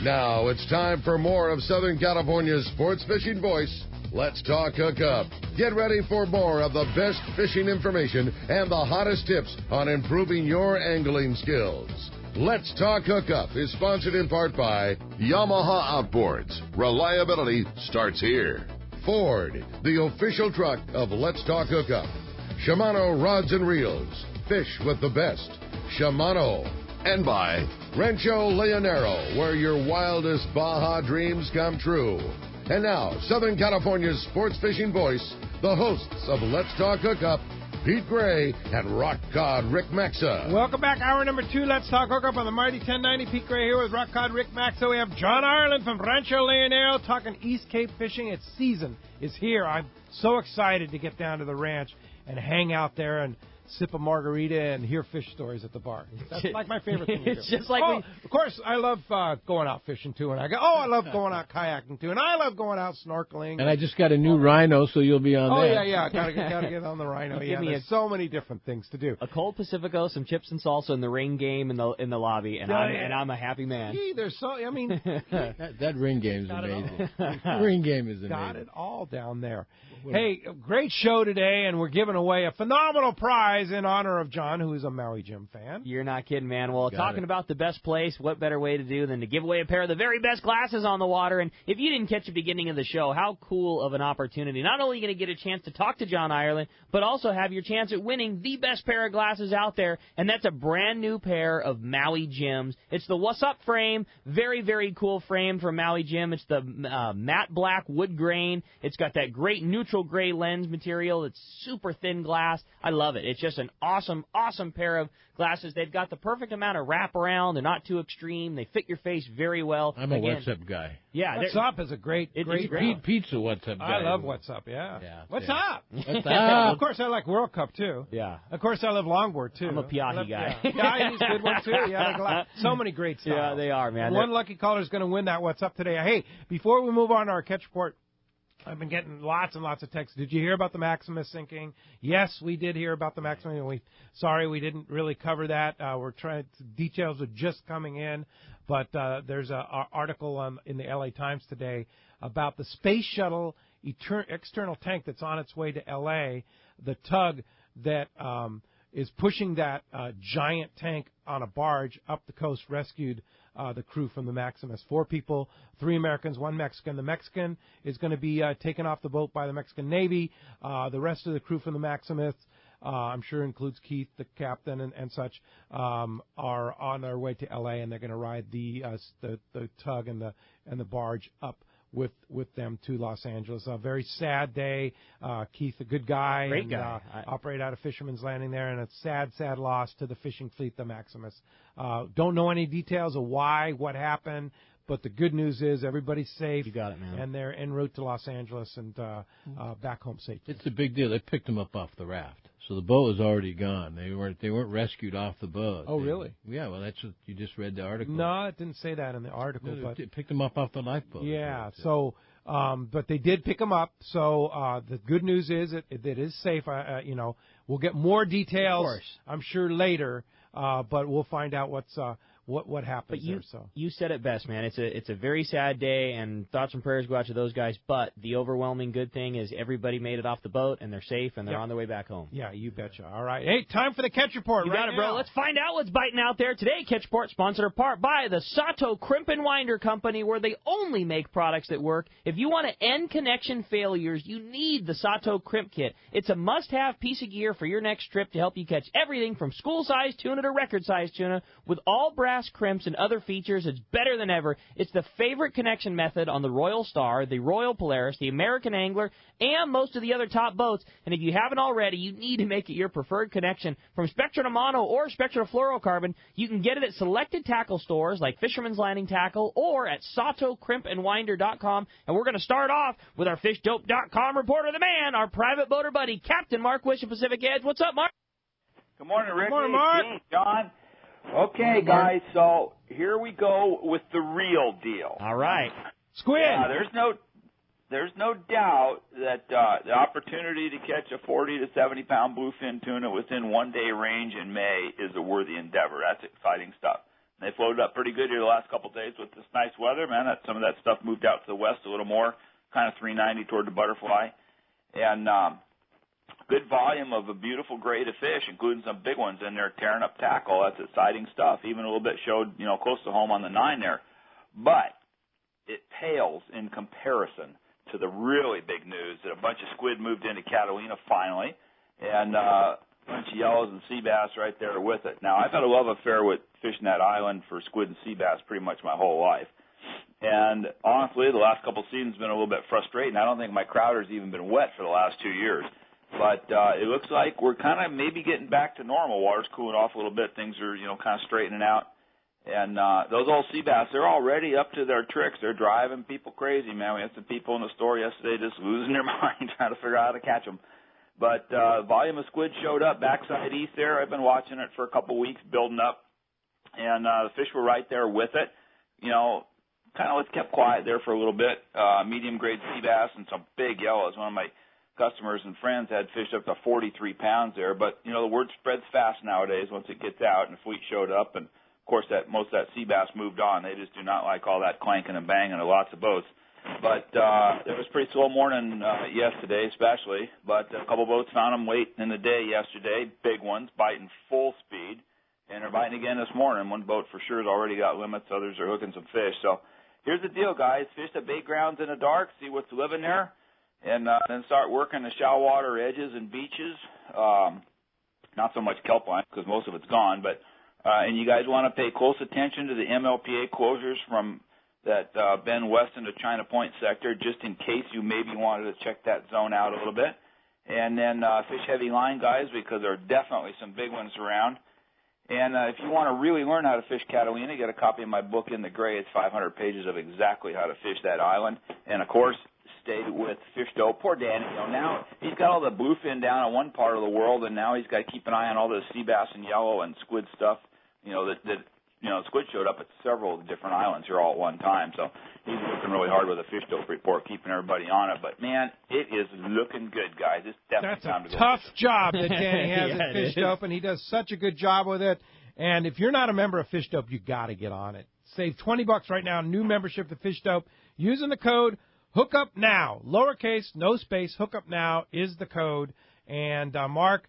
Now it's time for more of Southern California's sports fishing voice. Let's talk Hookup. Get ready for more of the best fishing information and the hottest tips on improving your angling skills. Let's Talk Hookup is sponsored in part by Yamaha Outboards. Reliability starts here. Ford, the official truck of Let's Talk Hookup. Shimano Rods and Reels. Fish with the best. Shimano. And by Rancho Leonero, where your wildest Baja dreams come true. And now, Southern California's sports fishing voice, the hosts of Let's Talk Hookup, Pete Gray and Rock Cod Rick Maxa. Welcome back. Hour number 2, Let's Talk Hookup on the Mighty 1090. Pete Gray here with Rock Cod Rick Maxa. We have John Ireland from Rancho Leonero talking East Cape fishing. Its season is here. I'm so excited to get down to the ranch and hang out there and sip a margarita and hear fish stories at the bar. That's like my favorite thing to do. It's just like of course, I love going out fishing, too. And I love going out kayaking, too. And I love going out snorkeling. And I just got a new Rhino, so you'll be on that. Yeah. Gotta get on the Rhino. Yeah, there's so many different things to do. A cold Pacifico, some chips and salsa, and the ring game in the lobby, and I'm a happy man. Gee, that ring game is amazing. Ring game is amazing. Got it all down there. Hey, great show today, and we're giving away a phenomenal prize in honor of John, who is a Maui Jim fan. You're not kidding, man. Well, talking about the best place, what better way to do than to give away a pair of the very best glasses on the water? And if you didn't catch the beginning of the show, how cool of an opportunity. Not only are you going to get a chance to talk to John Ireland, but also have your chance at winning the best pair of glasses out there, and that's a brand new pair of Maui Jims. It's the What's Up frame, very, very cool frame from Maui Jim. It's the matte black wood grain. It's got that great neutral gray lens material. It's super thin glass. I love it. It's just an awesome, awesome pair of glasses. They've got the perfect amount of wraparound. They're not too extreme. They fit your face very well. I'm a What's Up guy. Yeah, What's Up is a great. Pete's a What's Up guy. I love What's Up. Yeah. What's Up? What's up? Of course, I like World Cup too. Yeah. Of course, I love longboard too. I'm a Piahi guy. Yeah, he's a good one too. Yeah, so many great styles. Yeah, they are, man. One lucky caller is going to win that What's Up today. Hey, before we move on to our catch report, I've been getting lots and lots of texts. Did you hear about the Maximus sinking? Yes, we did hear about the Maximus. Sorry, we didn't really cover that. Details are just coming in, but there's an article in the LA Times today about the space shuttle external tank that's on its way to LA, the tug that is pushing that giant tank on a barge up the coast, rescued the crew from the Maximus. 4 people, 3 Americans, 1 Mexican. The Mexican is going to be taken off the boat by the Mexican Navy. The rest of the crew from the Maximus, I'm sure includes Keith, the captain, and such, are on their way to L.A., and they're going to ride the tug and the barge up with them to Los Angeles. A very sad day. Keith, a good guy. Great guy. Operate out of Fisherman's Landing there, and a sad, sad loss to the fishing fleet, the Maximus. Don't know any details of why, what happened, but the good news is everybody's safe. You got it, man. And they're en route to Los Angeles and back home safely. It's a big deal. They picked them up off the raft. So the boat was already gone. They weren't rescued off the boat. Oh, really? Yeah, well, that's what you just read the article. No, it didn't say that in the article. No, but they picked them up off the lifeboat. Yeah, so, but they did pick them up. So the good news is it is safe. We'll get more details, of course, I'm sure, later, but we'll find out what happens there. So you said it best, man. It's a very sad day, and thoughts and prayers go out to those guys. But the overwhelming good thing is everybody made it off the boat, and they're safe, and they're on their way back home. Yeah, you betcha. All right. Hey, time for the Catch Report. You got it, bro. Let's find out what's biting out there today. Catch Report sponsored in part by the Sato Crimp and Winder Company, where they only make products that work. If you want to end connection failures, you need the Sato Crimp Kit. It's a must-have piece of gear for your next trip to help you catch everything from school-sized tuna to record-sized tuna with all brass crimps and other features. It's better than ever. It's the favorite connection method on the Royal Star, the Royal Polaris, the American Angler, and most of the other top boats. And if you haven't already, you need to make it your preferred connection. From Spectra to Mono or Spectra to Fluorocarbon, you can get it at selected tackle stores like Fisherman's Landing Tackle or at SatoCrimpandWinder.com. And we're going to start off with our FishDope.com reporter, the man, our private boater buddy, Captain Mark Wish of Pacific Edge. What's up, Mark? Good morning, Rick. Good morning, Mark. Hey, John. Okay, guys, so here we go with the real deal. All right. Squid. Yeah, there's no doubt that the opportunity to catch a 40 to 70 pound bluefin tuna within 1 day range in May is a worthy endeavor. That's exciting stuff. They floated up pretty good here the last couple of days with this nice weather, man. Some of that stuff moved out to the west a little more, kind of 390 toward the butterfly. And good volume of a beautiful grade of fish, including some big ones in there tearing up tackle. That's exciting stuff. Even a little bit showed, close to home on the 9 there. But it pales in comparison to the really big news that a bunch of squid moved into Catalina finally, and a bunch of yellows and sea bass right there with it. Now, I've had a love affair with fishing that island for squid and sea bass pretty much my whole life. And honestly, the last couple of seasons have been a little bit frustrating. I don't think my crowder's even been wet for the last 2 years. But it looks like we're kind of maybe getting back to normal. Water's cooling off a little bit. Things are, kind of straightening out. And those old sea bass, they're already up to their tricks. They're driving people crazy, man. We had some people in the store yesterday just losing their mind trying to figure out how to catch them. But volume of squid showed up backside east there. I've been watching it for a couple of weeks building up. And the fish were right there with it. Kind of kept quiet there for a little bit. Medium-grade sea bass and some big yellows. One of my customers and friends had fished up to 43 pounds there. But, the word spreads fast nowadays once it gets out, and the fleet showed up. And, of course, most of that sea bass moved on. They just do not like all that clanking and banging of lots of boats. But it was a pretty slow morning yesterday especially. But a couple boats found them late in the day yesterday, big ones, biting full speed. And they're biting again this morning. One boat for sure has already got limits. Others are hooking some fish. So here's the deal, guys. Fish the bait grounds in the dark, see what's living there. And then start working the shallow water edges and beaches. Not so much kelp line because most of it's gone, but and you guys want to pay close attention to the MLPA closures from that Bend west into China Point sector, just in case you maybe wanted to check that zone out a little bit. And then fish heavy line, guys, because there are definitely some big ones around. And if you want to really learn how to fish Catalina, get a copy of my book In the Gray. It's 500 pages of exactly how to fish that island. And, of course, stay with fish dough. Poor Danny, now he's got all the bluefin down in one part of the world, and now he's got to keep an eye on all the sea bass and yellow and squid stuff, squid showed up at several different islands here all at one time. So he's working really hard with a fish dope report, keeping everybody on it. But, man, it is looking good, guys. It's definitely time to go. That's a tough job that Danny has at Fish Dope, and he does such a good job with it. And if you're not a member of Fish Dope, you got to get on it. Save $20 right now, new membership to Fish Dope, using the code Hookup Now. Lowercase, no space, Hookup Now is the code. And, Mark,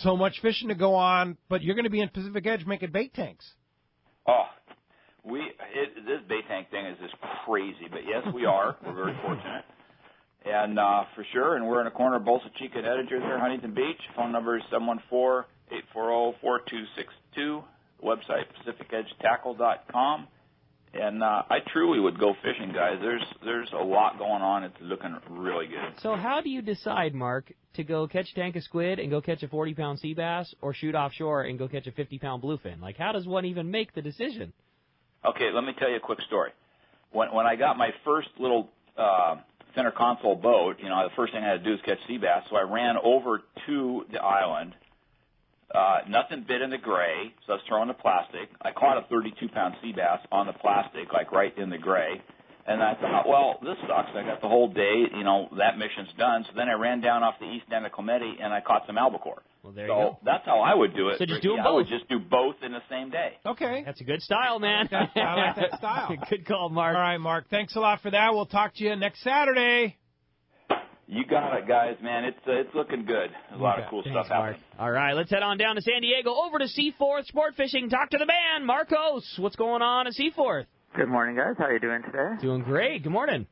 so much fishing to go on, but you're going to be in Pacific Edge making bait tanks. Oh, this bait tank thing is just crazy. But, yes, we are. We're very fortunate. And for sure, and we're in a corner of Bolsa Chica and Edinger there, Huntington Beach. Phone number is 714-840-4262. Website, PacificEdgeTackle.com. And I truly would go fishing, guys. There's a lot going on. It's looking really good. So how do you decide, Mark, to go catch a tank of squid and go catch a 40-pound sea bass, or shoot offshore and go catch a 50-pound bluefin? Like, how does one even make the decision? Okay, let me tell you a quick story. When I got my first little center console boat, the first thing I had to do is catch sea bass. So I ran over to the island. Nothing bit in the gray, so I was throwing the plastic. I caught a 32-pound sea bass on the plastic, right in the gray. And I thought, well, this sucks. I got the whole day, that mission's done. So then I ran down off the east end of Clemente, and I caught some albacore. Well, there you go. That's how I would do it. So just do them both. I would just do both in the same day. Okay. That's a good style, man. I like that style. Good call, Mark. All right, Mark. Thanks a lot for that. We'll talk to you next Saturday. You got it, guys, man. It's looking good. There's a lot of cool stuff happening. All right, let's head on down to San Diego, over to Seaforth Sport Fishing. Talk to the man, Marcos. What's going on at Seaforth? Good morning, guys. How are you doing today? Doing great. Good morning.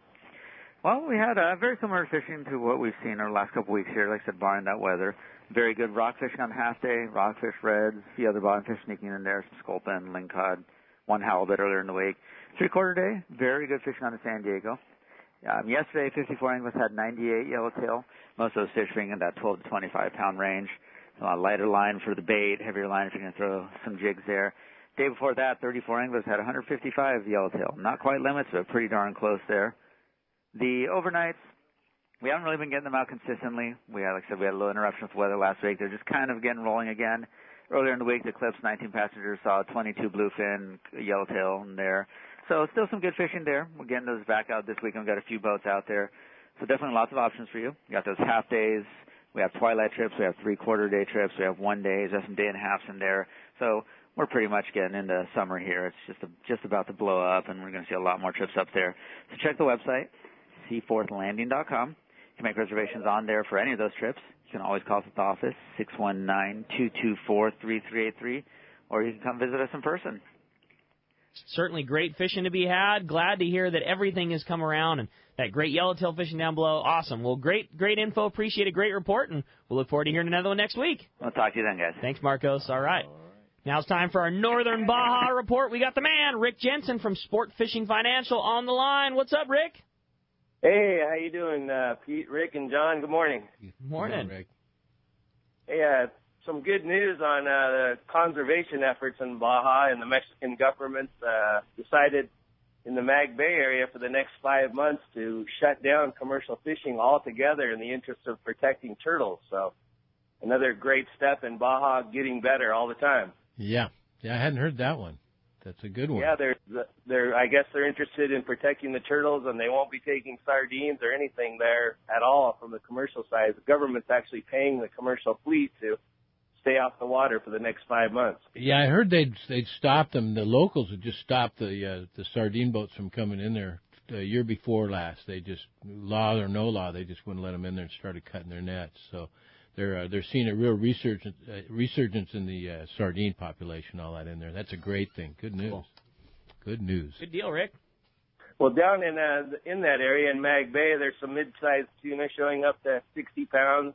Well, we had very similar fishing to what we've seen our last couple weeks here. Like I said, barring that weather. Very good rock fishing on half day, rockfish, reds, a few other bottom fish sneaking in there, some sculpin, lingcod, one halibut earlier in the week. 3/4 day, very good fishing on the San Diego. Yesterday, 54 anglers had 98 yellowtail, most of those fish being in that 12 to 25-pound range. A lighter line for the bait, heavier line if you're going to throw some jigs there. Day before that, 34 anglers had 155 yellowtail. Not quite limits, but pretty darn close there. The overnights, we haven't really been getting them out consistently. Like I said, we had a little interruption with weather last week. They're just kind of getting rolling again. Earlier in the week, the Clips 19 passengers saw 22 bluefin, yellowtail in there. So still some good fishing there. We're getting those back out this weekend. We've got a few boats out there. So definitely lots of options for you. We got those half days. We have twilight trips. We have 3/4 day trips. We have 1 days. There's some day and a halves in there. So we're pretty much getting into summer here. It's just about to blow up, and we're going to see a lot more trips up there. So check the website, seaforthlanding.com. You can make reservations on there for any of those trips. You can always call us at the office, 619-224-3383, or you can come visit us in person. Certainly great fishing to be had. Glad to hear that everything has come around and that great yellowtail fishing down below. Awesome. Well, great info. Appreciate a great report, and we'll look forward to hearing another one next week. I'll talk to you then, guys. Thanks, Marcos. All right. Now it's time for our Northern Baja report. We got the man, Rick Jensen from Sport Fishing Financial on the line. What's up, Rick? Hey, how you doing, Pete, Rick, and John? Good morning. Good morning. Rick. Hey, some good news on the conservation efforts in Baja, and the Mexican government decided in the Mag Bay area for the next 5 months to shut down commercial fishing altogether in the interest of protecting turtles. So another great step in Baja getting better all the time. Yeah, I hadn't heard that one. That's a good one. Yeah, I guess they're interested in protecting the turtles, and they won't be taking sardines or anything there at all from the commercial side. The government's actually paying the commercial fleet to stay off the water for the next 5 months. Yeah, I heard they'd stop them. The locals had just stopped the sardine boats from coming in there the year before last. They just, law or no law, they just wouldn't let them in there and started cutting their nets. So they're seeing a real resurgence in the sardine population, all that in there. That's a great thing. Good news. Cool. Good news. Good deal, Rick. Well, down in that area in Mag Bay, there's some mid-sized tuna showing up to 60 pounds.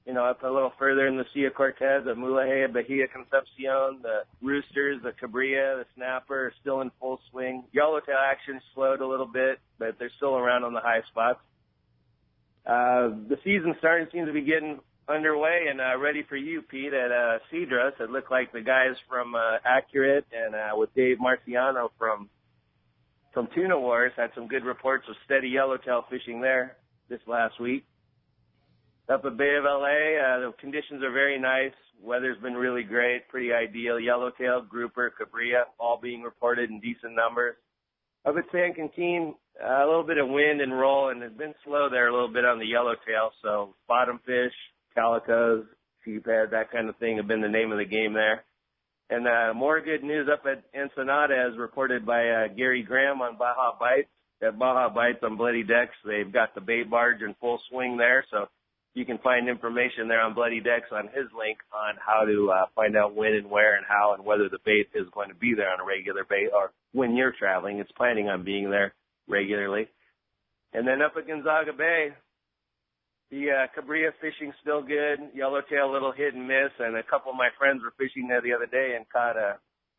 You know, up a little further in the Sea of Cortez, the Mulahea, Bahia Concepcion, the roosters, the cabria, the snapper are still in full swing. Yellowtail action slowed a little bit, but they're still around on the high spots. The season's seems to be getting underway and ready for you, Pete, at Cedros. It looked like the guys from Accurate and with Dave Marciano from Tuna Wars had some good reports of steady yellowtail fishing there this last week. Up at Bay of LA, the conditions are very nice. Weather's been really great, pretty ideal. Yellowtail, grouper, cabria, all being reported in decent numbers. Up at San Quintin, a little bit of wind and roll, and it's been slow there a little bit on the yellowtail. So bottomfish, calicos, sheephead, that kind of thing have been the name of the game there. And more good news up at Ensenada, as reported by Gary Graham on Baja Bites. At Baja Bites on Bloody Decks, they've got the bait barge in full swing there. So you can find information there on Bloody Decks on his link on how to find out when and where and how and whether the bait is going to be there on a regular bait, or when you're traveling, it's planning on being there regularly. And then up at Gonzaga Bay, the cabria fishing's still good. Yellowtail, a little hit and miss. And a couple of my friends were fishing there the other day and caught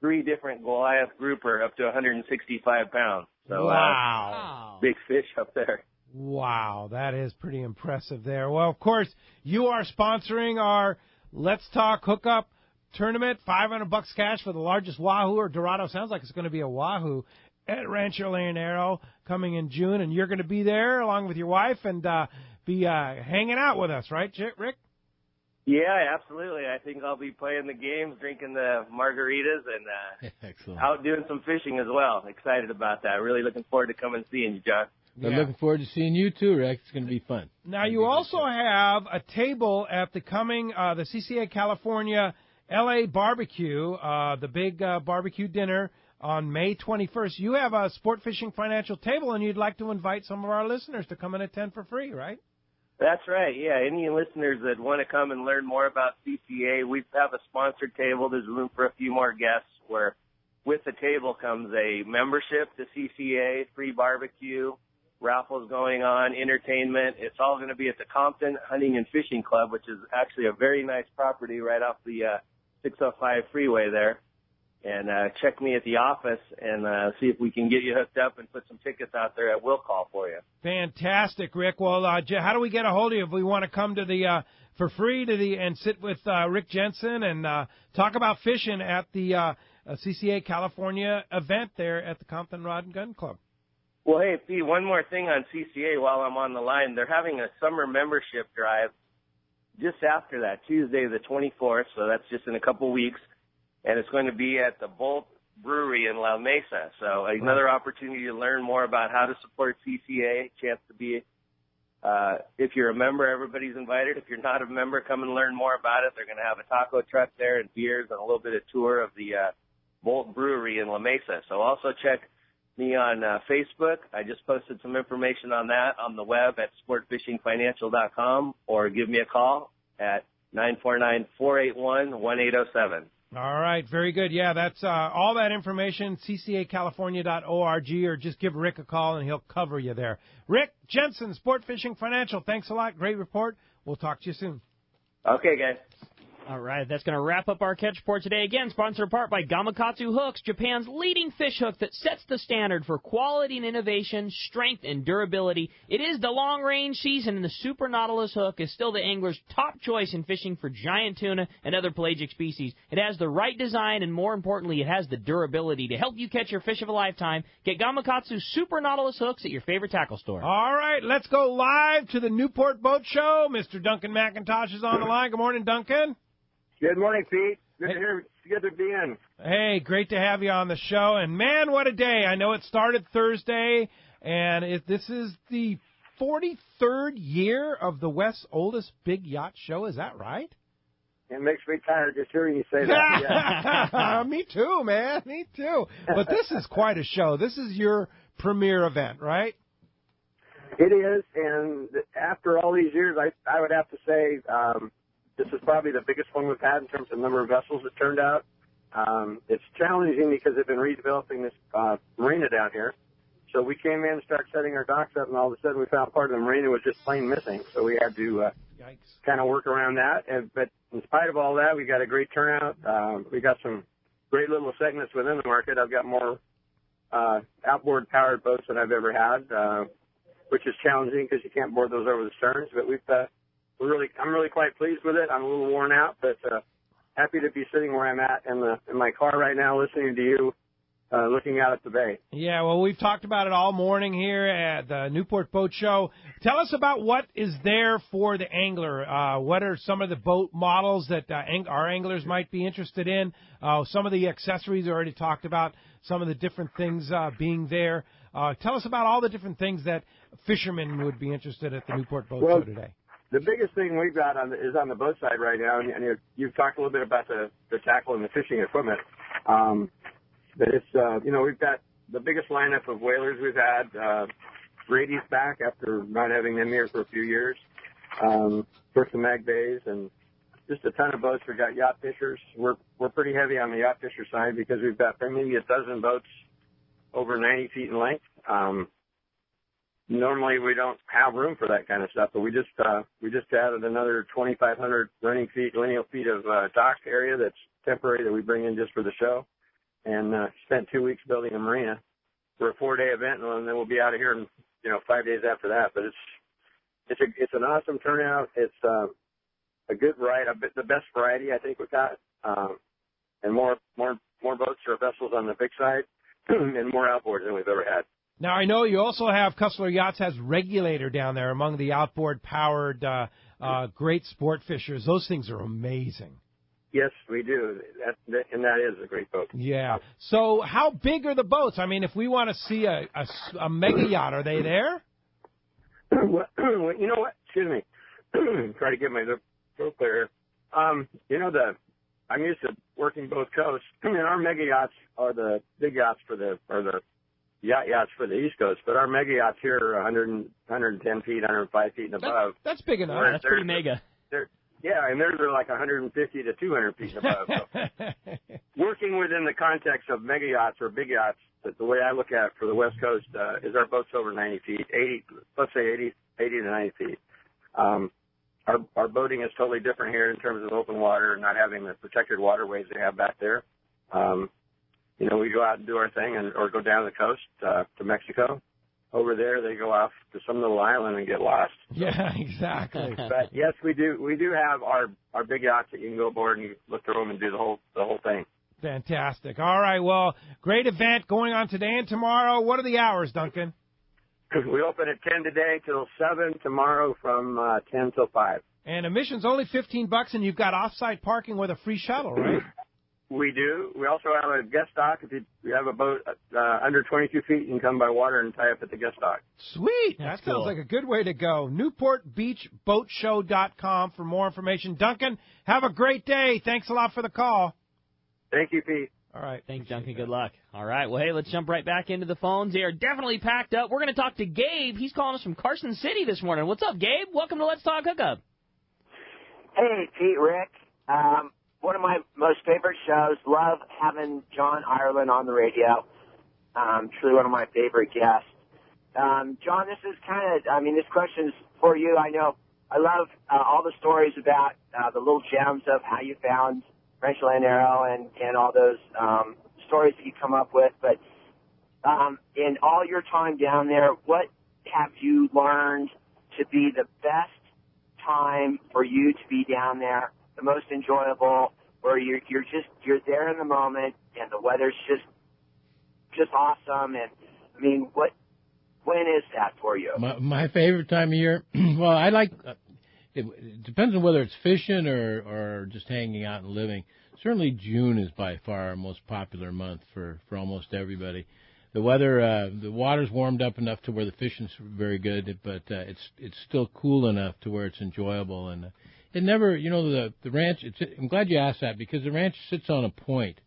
3 different Goliath grouper up to 165 pounds. So, wow. Big fish up there. Wow, that is pretty impressive there. Well, of course, you are sponsoring our Let's Talk Hookup tournament, $500 cash for the largest wahoo or dorado. Sounds like it's going to be a wahoo at Rancho Leonero coming in June, and you're going to be there along with your wife and be hanging out with us, right, Rick? Yeah, absolutely. I think I'll be playing the games, drinking the margaritas, and out doing some fishing as well. Excited about that. Really looking forward to coming and seeing you, John. We're looking forward to seeing you too, Rick. It's going to be fun. Now, you also have a table at the the CCA California LA barbecue, the big barbecue dinner on May 21st. You have a Sport Fishing Financial table, and you'd like to invite some of our listeners to come and attend for free, right? That's right. Yeah, any listeners that want to come and learn more about CCA, we have a sponsored table. There's room for a few more guests where with the table comes a membership to CCA, free barbecue, raffles going on, entertainment. It's all going to be at the Compton Hunting and Fishing Club, which is actually a very nice property right off the 605 freeway there. And check me at the office and see if we can get you hooked up and put some tickets out there. We'll call for you. Fantastic, Rick. Well, how do we get a hold of you if we want to come to the for free to and sit with Rick Jensen and talk about fishing at the CCA California event there at the Compton Rod and Gun Club? Well, hey, Pete, one more thing on CCA while I'm on the line. They're having a summer membership drive just after that, Tuesday the 24th, so that's just in a couple weeks, and it's going to be at the Bolt Brewery in La Mesa. So another opportunity to learn more about how to support CCA, chance to be If you're a member, everybody's invited. If you're not a member, come and learn more about it. They're going to have a taco truck there and beers and a little bit of tour of the Bolt Brewery in La Mesa. So also check me on Facebook. I just posted some information on that on the web at sportfishingfinancial.com, or give me a call at 949-481-1807. All right, very good. Yeah, that's all that information, ccacalifornia.org, or just give Rick a call and he'll cover you there. Rick Jensen, Sport Fishing Financial, thanks a lot. Great report. We'll talk to you soon. Okay, guys. All right, that's going to wrap up our Catch Report today. Again, sponsored in part by Gamakatsu Hooks, Japan's leading fish hook that sets the standard for quality and innovation, strength and durability. It is the long-range season, and the Super Nautilus hook is still the angler's top choice in fishing for giant tuna and other pelagic species. It has the right design, and more importantly, it has the durability to help you catch your fish of a lifetime. Get Gamakatsu Super Nautilus hooks at your favorite tackle store. All right, let's go live to the Newport Boat Show. Mr. Duncan McIntosh is on the line. Good morning, Duncan. Good morning, Pete. Good to be in. Hey, great to have you on the show. And, man, what a day. I know it started Thursday, and this is the 43rd year of the West's oldest big yacht show. Is that right? It makes me tired just hearing you say that. Yeah. Me too, man. Me too. But this is quite a show. This is your premier event, right? It is, and after all these years, I would have to say this is probably the biggest one we've had in terms of number of vessels that turned out. It's challenging because they've been redeveloping this marina down here. So we came in and started setting our docks up, and all of a sudden we found part of the marina was just plain missing. So we had to kind of work around that. But in spite of all that, we got a great turnout. We got some great little segments within the market. I've got more outboard powered boats than I've ever had, which is challenging because you can't board those over the sterns. But I'm really quite pleased with it. I'm a little worn out, but happy to be sitting where I'm at in my car right now, listening to you, looking out at the bay. Yeah, well, we've talked about it all morning here at the Newport Boat Show. Tell us about what is there for the angler. What are some of the boat models that our anglers might be interested in? Some of the accessories we already talked about, some of the different things being there. Tell us about all the different things that fishermen would be interested at the Newport Boat Show today. The biggest thing we've got is on the boat side right now, and you've talked a little bit about the tackle and the fishing equipment. But it's, we've got the biggest lineup of whalers we've had. Brady's back after not having them here for a few years. First the Mag Bays, and just a ton of boats. We've got yacht fishers. We're pretty heavy on the yacht fisher side because we've got maybe a dozen boats over 90 feet in length. Normally we don't have room for that kind of stuff, but we just added another 2,500 lineal feet of dock area that's temporary that we bring in just for the show, and spent 2 weeks building a marina for a 4-day event, and then we'll be out of here in 5 days after that. But it's an awesome turnout. It's a good variety, the best variety I think we've got, and more boats or vessels on the big side, and more outboards than we've ever had. Now, I know you also have Cussler Yachts has Regulator down there among the outboard-powered great sport fishers. Those things are amazing. Yes, we do, and that is a great boat. Yeah. So how big are the boats? I mean, if we want to see a mega yacht, are they there? Well, you know what? Excuse me. Try to get my throat clear. I'm used to working both coasts, and our mega yachts are the big yachts yachts for the East Coast, but our mega yachts here are 110 feet, 105 feet and above. That's big enough. That's pretty mega. Yeah, and theirs are like 150 to 200 feet and above. So working within the context of mega yachts or big yachts, the way I look at it for the West Coast is our boats over 90 feet, 80, let's say 80 to 90 feet. Our boating is totally different here in terms of open water and not having the protected waterways they have back there. We go out and do our thing, or go down the coast to Mexico. Over there, they go off to some little island and get lost. Yeah, exactly. But yes, we do have our big yachts that you can go aboard and you look through them and do the whole thing. Fantastic. All right, well, great event going on today and tomorrow. What are the hours, Duncan? We open at 10 today till 7, tomorrow from 10 till 5. And admission's only $15, and you've got off-site parking with a free shuttle, right? We do. We also have a guest dock. If you have a boat under 22 feet, you can come by water and tie up at the guest dock. Sweet. That sounds like a good way to go. NewportBeachBoatShow.com for more information. Duncan, have a great day. Thanks a lot for the call. Thank you, Pete. All right. Thanks, Duncan. Good luck. All right. Well, hey, let's jump right back into the phones. They are definitely packed up. We're going to talk to Gabe. He's calling us from Carson City this morning. What's up, Gabe? Welcome to Let's Talk Hookup. Hey, Pete, Rick. One of my most favorite shows. Love having John Ireland on the radio. Truly one of my favorite guests. John, this is this question's for you. I know I love all the stories about the little gems of how you found Rancho Leonero and all those stories that you come up with. But in all your time down there, what have you learned to be the best time for you to be down there, the most enjoyable, where you're there in the moment and the weather's just awesome? And I mean, when is that for you? My favorite time of year. Well, I like. It depends on whether it's fishing or just hanging out and living. Certainly June is by far our most popular month for almost everybody. The weather, the water's warmed up enough to where the fishing's very good, but it's still cool enough to where it's enjoyable. And it never, the ranch. I'm glad you asked that, because the ranch sits on a point,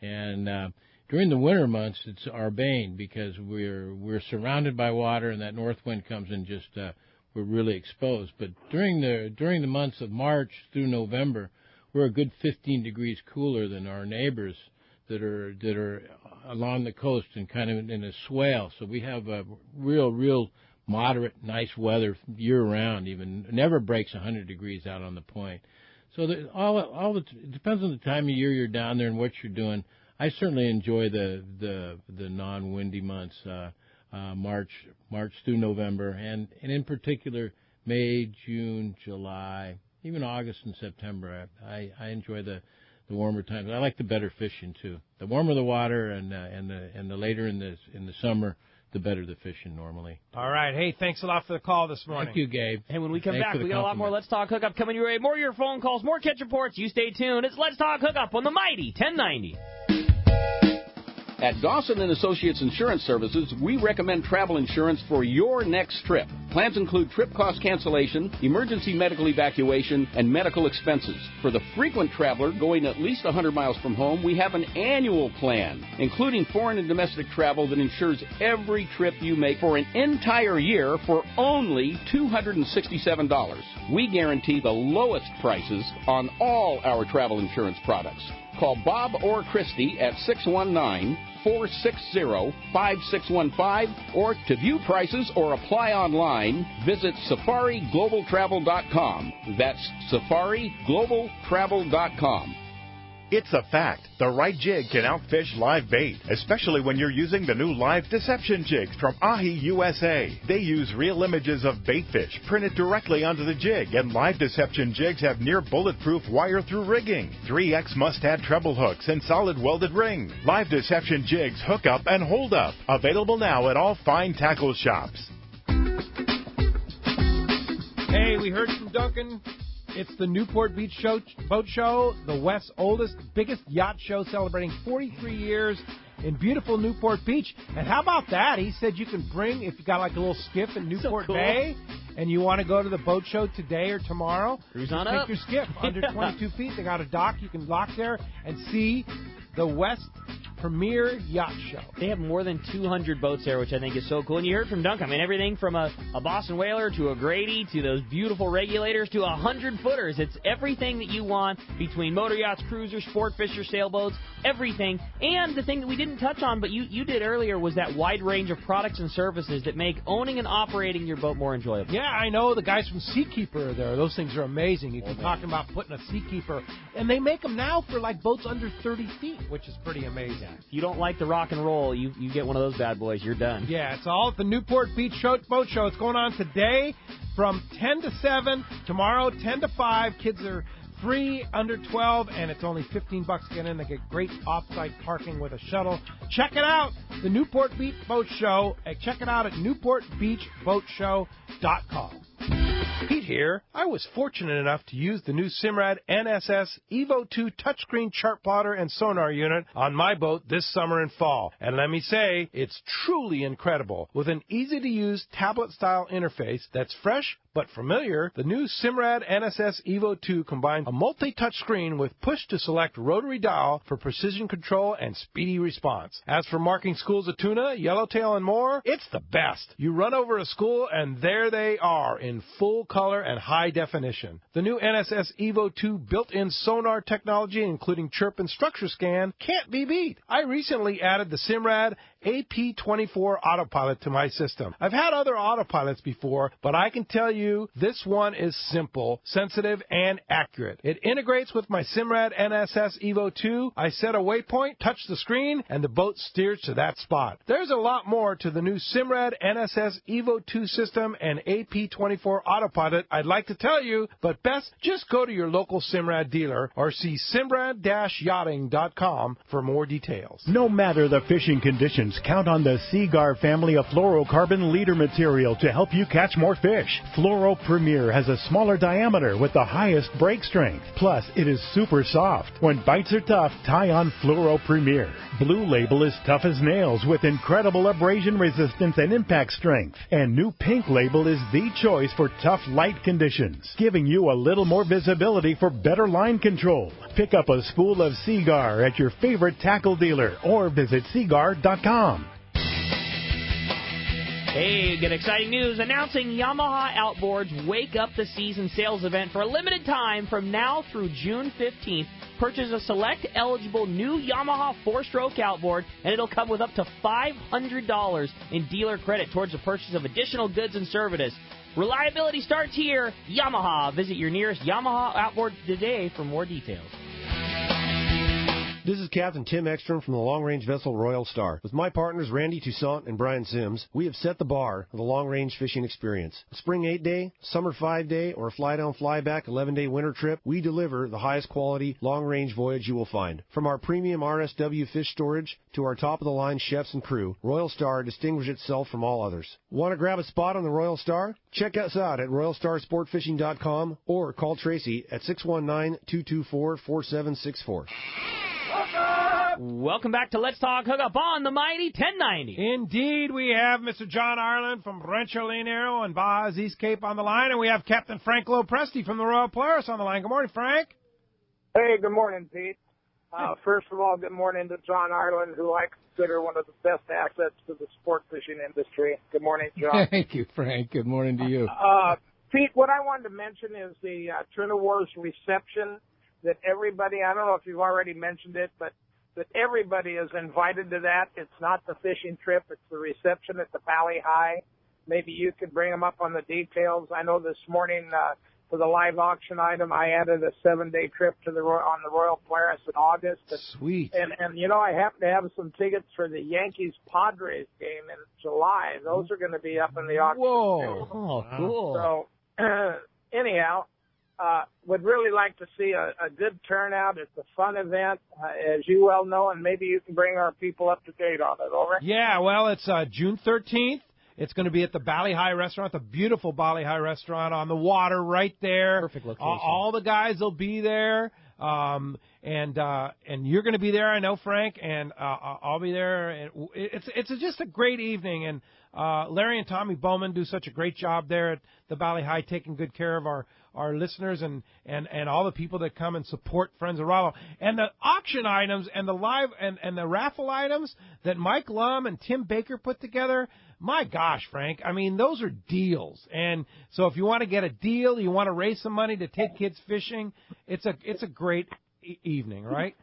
and during the winter months it's our bane, because we're surrounded by water, and that north wind comes and just we're really exposed. But during the months of March through November, we're a good 15 degrees cooler than our neighbors that are along the coast and kind of in a swale. So we have a real moderate, nice weather year round. Even never breaks 100 degrees out on the point. So it depends on the time of year you're down there and what you're doing. I certainly enjoy the non-windy months, March through November, and in particular May, June, July, even August and September. I enjoy the warmer times. I like the better fishing too. The warmer the water and the later in the summer, the better the fishing normally. All right. Hey, thanks a lot for the call this morning. Thank you, Gabe. Hey, when we come back, we got a lot more Let's Talk Hookup coming your way. More of your phone calls, more catch reports. You stay tuned. It's Let's Talk Hookup on the mighty 1090. At Dawson & Associates Insurance Services, we recommend travel insurance for your next trip. Plans include trip cost cancellation, emergency medical evacuation, and medical expenses. For the frequent traveler going at least 100 miles from home, we have an annual plan, including foreign and domestic travel that insures every trip you make for an entire year for only $267. We guarantee the lowest prices on all our travel insurance products. Call Bob or Christy at 619-460-5615, or to view prices or apply online, visit safariglobaltravel.com. That's safariglobaltravel.com. It's a fact. The right jig can outfish live bait, especially when you're using the new live deception jigs from Ahi USA. They use real images of bait fish printed directly onto the jig, and live deception jigs have near bulletproof wire-through rigging, 3X must-add treble hooks, and solid welded ring. Live deception jigs hook up and hold up. Available now at all fine tackle shops. Hey, we heard from Duncan. It's the Newport Beach Boat Show, the West's oldest, biggest yacht show, celebrating 43 years in beautiful Newport Beach. And how about that? He said you can bring, if you got like a little skiff in Newport Bay, and you want to go to the boat show today or tomorrow, cruise on take up. your skiff under 22 feet. They got a dock you can lock there and see the West premier yacht show. They have more than 200 boats there, which I think is so cool. And you heard from Duncan. I mean, everything from a Boston Whaler to a Grady to those beautiful regulators to 100-footers. It's everything that you want between motor yachts, cruisers, sport fishers, sailboats, everything. And the thing that we didn't touch on, but you did earlier, was that wide range of products and services that make owning and operating your boat more enjoyable. Yeah, I know. The guys from Seakeeper are there. Those things are amazing. You've been talking about putting a Seakeeper. And they make them now for like boats under 30 feet, which is pretty amazing. If you don't like the rock and roll, you get one of those bad boys, you're done. Yeah, it's all at the Newport Beach Boat Show. It's going on today from 10 to 7, tomorrow 10 to 5. Kids are free under 12, and it's only $15 to get in. They get great off-site parking with a shuttle. Check it out, the Newport Beach Boat Show. Check it out at newportbeachboatshow.com. Pete here. I was fortunate enough to use the new Simrad NSS Evo 2 touchscreen chart plotter and sonar unit on my boat this summer and fall. And let me say, it's truly incredible. With an easy-to-use tablet-style interface that's fresh but familiar, the new Simrad NSS Evo 2 combines a multi-touch screen with push-to-select rotary dial for precision control and speedy response. As for marking schools of tuna, yellowtail, and more, it's the best. You run over a school, and there they are in full color and high definition. The new NSS Evo 2 built-in sonar technology, including chirp and structure scan, can't be beat. I recently added the Simrad AP24 autopilot to my system. I've had other autopilots before, but I can tell you this one is simple, sensitive, and accurate. It integrates with my Simrad NSS Evo 2. I set a waypoint, touch the screen, and the boat steers to that spot. There's a lot more to the new Simrad NSS Evo 2 system and AP24 autopilot I'd like to tell you, but best just go to your local Simrad dealer or see simrad-yachting.com for more details. No matter the fishing conditions, count on the Seaguar family of fluorocarbon leader material to help you catch more fish. Fluoro Premier has a smaller diameter with the highest break strength. Plus, it is super soft. When bites are tough, tie on Fluoro Premier. Blue Label is tough as nails with incredible abrasion resistance and impact strength. And new Pink Label is the choice for tough light conditions, giving you a little more visibility for better line control. Pick up a spool of Seaguar at your favorite tackle dealer or visit seaguar.com. Hey, get exciting news announcing Yamaha Outboards Wake Up the Season sales event for a limited time from now through June 15th. Purchase a select eligible new Yamaha 4-stroke outboard, and it'll come with up to $500 in dealer credit towards the purchase of additional goods and services. Reliability starts here. Yamaha. Visit your nearest Yamaha Outboard today for more details. This is Captain Tim Ekstrom from the long-range vessel Royal Star. With my partners Randy Toussaint and Brian Sims, we have set the bar for the long-range fishing experience. A spring 8-day, summer 5-day, or a fly-down, fly-back 11-day winter trip, we deliver the highest quality long-range voyage you will find. From our premium RSW fish storage to our top-of-the-line chefs and crew, Royal Star distinguishes itself from all others. Want to grab a spot on the Royal Star? Check us out at RoyalStarSportFishing.com or call Tracy at 619-224-4764. Welcome back to Let's Talk Hookup on the Mighty 1090. Indeed, we have Mr. John Ireland from Rancho, Leonero, and Baja's East Cape on the line, and we have Captain Frank Lopresti from the Royal Polaris on the line. Good morning, Frank. Hey, good morning, Pete. First of all, good morning to John Ireland, who I consider one of the best assets to the sport fishing industry. Good morning, John. Thank you, Frank. Good morning to you. Pete, what I wanted to mention is the Tuna Wars reception that everybody, I don't know if you've already mentioned it, but that everybody is invited to that. It's not the fishing trip. It's the reception at the Valley High. Maybe you could bring them up on the details. I know this morning for the live auction item, I added a 7-day trip to on the Royal Polaris in August. Sweet. And you know, I happen to have some tickets for the Yankees-Padres game in July. Those are going to be up in the auction. Whoa. Oh, cool. So, anyhow, would really like to see a good turnout. It's a fun event, as you well know, and maybe you can bring our people up to date on it. Over? Yeah, well, it's June 13th. It's going to be at the Valley High Restaurant, the beautiful Valley High Restaurant on the water right there. Perfect location. All the guys will be there. And you're going to be there, I know, Frank, and I'll be there. And it's just a great evening, and Larry and Tommy Bowman do such a great job there at the Valley High, taking good care of our listeners and all the people that come and support Friends of Rollo. And the auction items and the live and the raffle items that Mike Lum and Tim Baker put together, my gosh, Frank, I mean, those are deals. And so if you want to get a deal, you want to raise some money to take kids fishing, it's a great evening, right?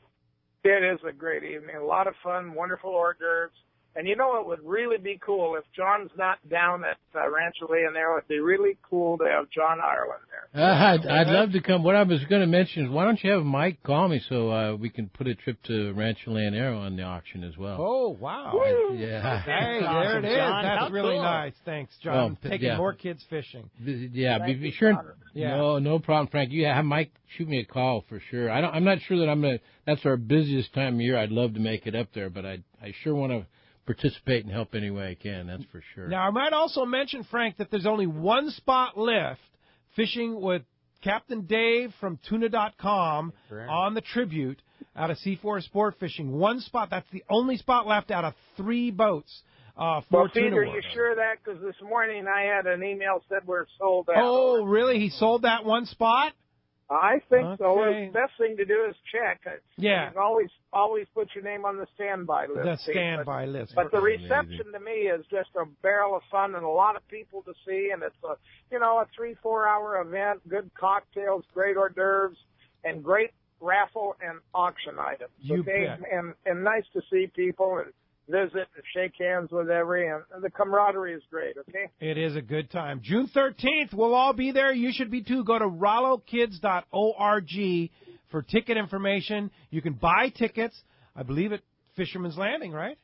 It is a great evening. A lot of fun, wonderful hors d'oeuvres. And you know, it would really be cool if John's not down at Rancho Leonero. It'd be really cool to have John Ireland there. I'd love to come. What I was going to mention is, why don't you have Mike call me so we can put a trip to Rancho Leonero on the auction as well. Oh, wow. Yeah. Hey, there it is. John. That's How really cool. nice. Thanks, John. Taking more kids fishing. Yeah, be sure. Yeah. No problem, Frank. You have Mike shoot me a call for sure. I'm not sure that I'm gonna. That's our busiest time of year. I'd love to make it up there, but I sure want to participate and help any way I can. That's for sure. Now, I might also mention, Frank, that there's only one spot left fishing with Captain Dave from Tuna.com on the Tribute out of C4 Sport Fishing. One spot. That's the only spot left out of 3 boats. Well, Pete, are you sure of that? Because this morning I had an email said we're sold out. Oh, really? He sold that one spot? I think so. The best thing to do is check. Yeah. You can always put your name on the standby list. The standby list. But the reception to me is just a barrel of fun and a lot of people to see, and it's a 3-4 hour event, good cocktails, great hors d'oeuvres, and great raffle and auction items. You bet. And nice to see people and visit and shake hands with and the camaraderie is great, okay? It is a good time. June 13th, we'll all be there. You should be too. Go to RollowKids.org for ticket information. You can buy tickets, I believe, at Fisherman's Landing, right?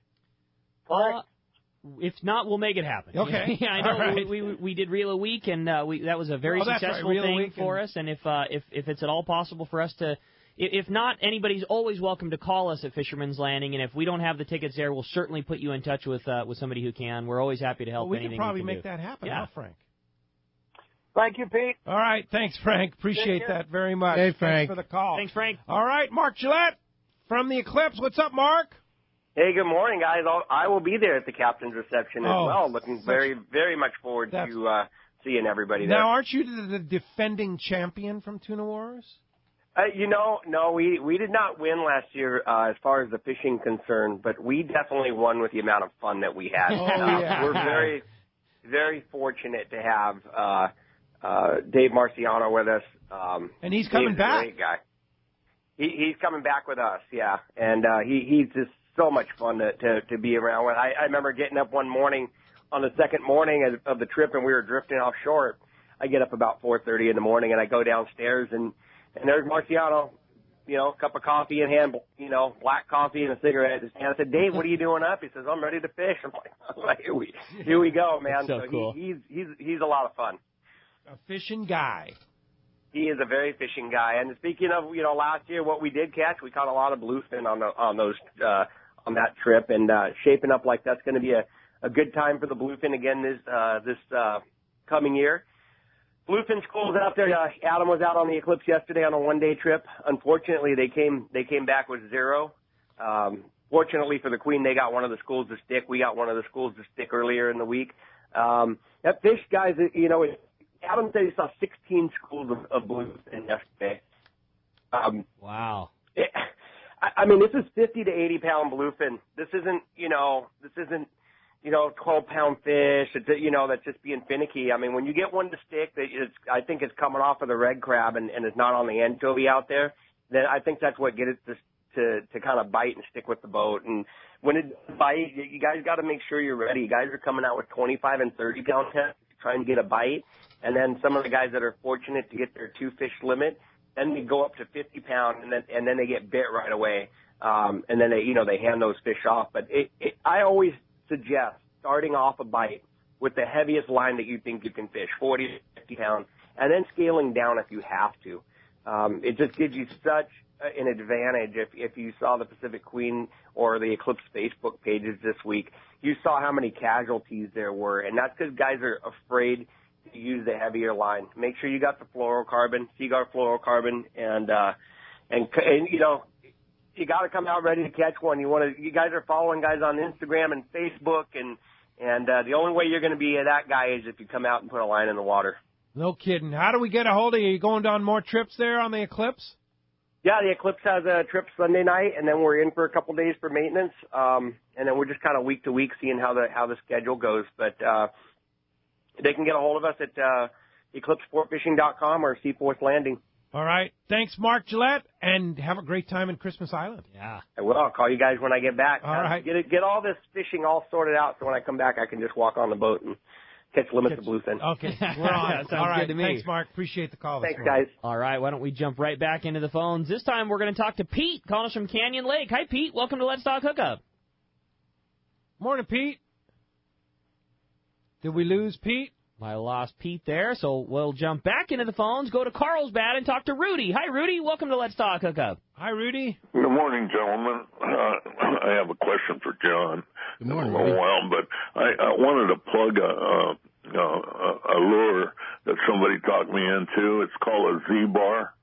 If not, we'll make it happen. Okay. Yeah, I know. Right. We did Reel a Week, and that was a very successful thing for us. And if it's at all possible for us to, if not, anybody's always welcome to call us at Fisherman's Landing. And if we don't have the tickets there, we'll certainly put you in touch with somebody who can. We're always happy to help. We anything can probably we make do. that happen, Yeah. huh, Frank? Thank you, Pete. All right. Thanks, Frank. Appreciate that very much. Hey, Frank. Thanks for the call. Thanks, Frank. All right, Mark Gillette from the Eclipse. What's up, Mark? Hey, good morning, guys. I will be there at the captain's reception as well. Looking very, very much forward to seeing everybody there. Now, aren't you the defending champion from Tuna Wars? No, we did not win last year as far as the fishing concerned, but we definitely won with the amount of fun that we had. We're very, very fortunate to have Dave Marciano with us. And he's coming back. Great guy. He's coming back with us, yeah. And he's just so much fun to be around with. I remember getting up one morning on the second morning of the trip, and we were drifting offshore. I get up about 4:30 in the morning, and I go downstairs, and there's Marciano, cup of coffee in hand, black coffee and a cigarette. And I said, Dave, what are you doing up? He says, I'm ready to fish. I'm like, here we go, man. So cool. He's a lot of fun. A fishing guy. He is a very fishing guy. And speaking of, last year, what we did catch, we caught a lot of bluefin on that trip, and shaping up like that's going to be a good time for the bluefin again this coming year. Bluefin schools out there. Adam was out on the Eclipse yesterday on a one-day trip. Unfortunately, they came back with 0. Fortunately for the Queen, they got one of the schools to stick. We got one of the schools to stick earlier in the week. That fish, guys, Adam said he saw 16 schools of bluefin yesterday. Wow. I mean, this is 50 to 80 pound bluefin. This isn't 12-pound fish, that's just being finicky. I mean, when you get one to stick, I think it's coming off of the red crab and it's not on the anchovy out there, then I think that's what gets it to kind of bite and stick with the boat. And when it bites, you guys got to make sure you're ready. You guys are coming out with 25 and 30-pound tests trying to get a bite. And then some of the guys that are fortunate to get their 2-fish limit, then they go up to 50 pound and then they get bit right away. And then they hand those fish off. But I always suggest starting off a bite with the heaviest line that you think you can fish, 40 to 50 pounds, and then scaling down if you have to. It just gives you such an advantage. If you saw the Pacific Queen or the Eclipse Facebook pages this week, you saw how many casualties there were, and that's because guys are afraid to use the heavier line. Make sure you got the fluorocarbon, Seaguar fluorocarbon, and you got to come out ready to catch one. You guys are following guys on Instagram and Facebook, and the only way you're going to be that guy is if you come out and put a line in the water. No kidding. How do we get a hold of you? Are you going down more trips there on the Eclipse? Yeah, the Eclipse has a trip Sunday night, and then we're in for a couple days for maintenance, and then we're just kind of week to week seeing how the schedule goes. But they can get a hold of us at eclipsesportfishing.com or Seaforth Landing. All right. Thanks, Mark Gillette, and have a great time in Christmas Island. Yeah. I will. I'll call you guys when I get back. All right. Get all this fishing all sorted out so when I come back I can just walk on the boat and catch limits of bluefin. Okay. We're on. Sounds all right. good to me. Thanks, Mark. Appreciate the call. Thanks, guys. All right. Why don't we jump right back into the phones? This time we're going to talk to Pete, calling us from Canyon Lake. Hi, Pete. Welcome to Let's Talk Hookup. Morning, Pete. Did we lose Pete? I lost Pete there, so we'll jump back into the phones, go to Carlsbad, and talk to Rudy. Hi, Rudy. Welcome to Let's Talk Hookup. Hi, Rudy. Good morning, gentlemen. I have a question for John. Good morning, Rudy. But I wanted to plug a lure that somebody talked me into. It's called a Z-bar.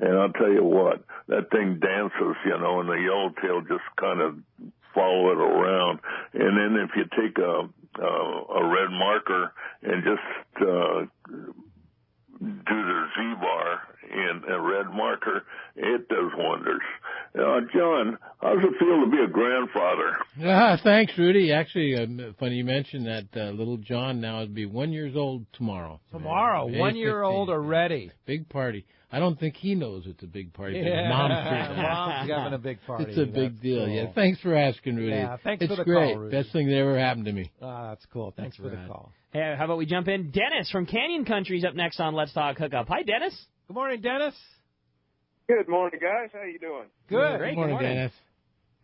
And I'll tell you what, that thing dances, and the yellowtail just kind of follow it around. And then if you take a red marker and just do the Z-bar in a red marker, it does wonders. John, how's it feel to be a grandfather? Thanks, Rudy. Actually, funny you mentioned that. Little John now would be 1 year old tomorrow. Tomorrow, 1 year old already. Big party. I don't think he knows it's a big party. Yeah. Mom's sure. Mom's having a big party. It's a big deal. Cool. Yeah. Thanks for asking, Rudy. Yeah, thanks it's for the great. call, Rudy. Best thing that ever happened to me. That's cool. Thanks for the call. Hey, how about we jump in? Dennis from Canyon Country's up next on Let's Talk Hookup. Hi, Dennis. Good morning, Dennis. Good morning, guys. How you doing? Good. Good morning, Dennis.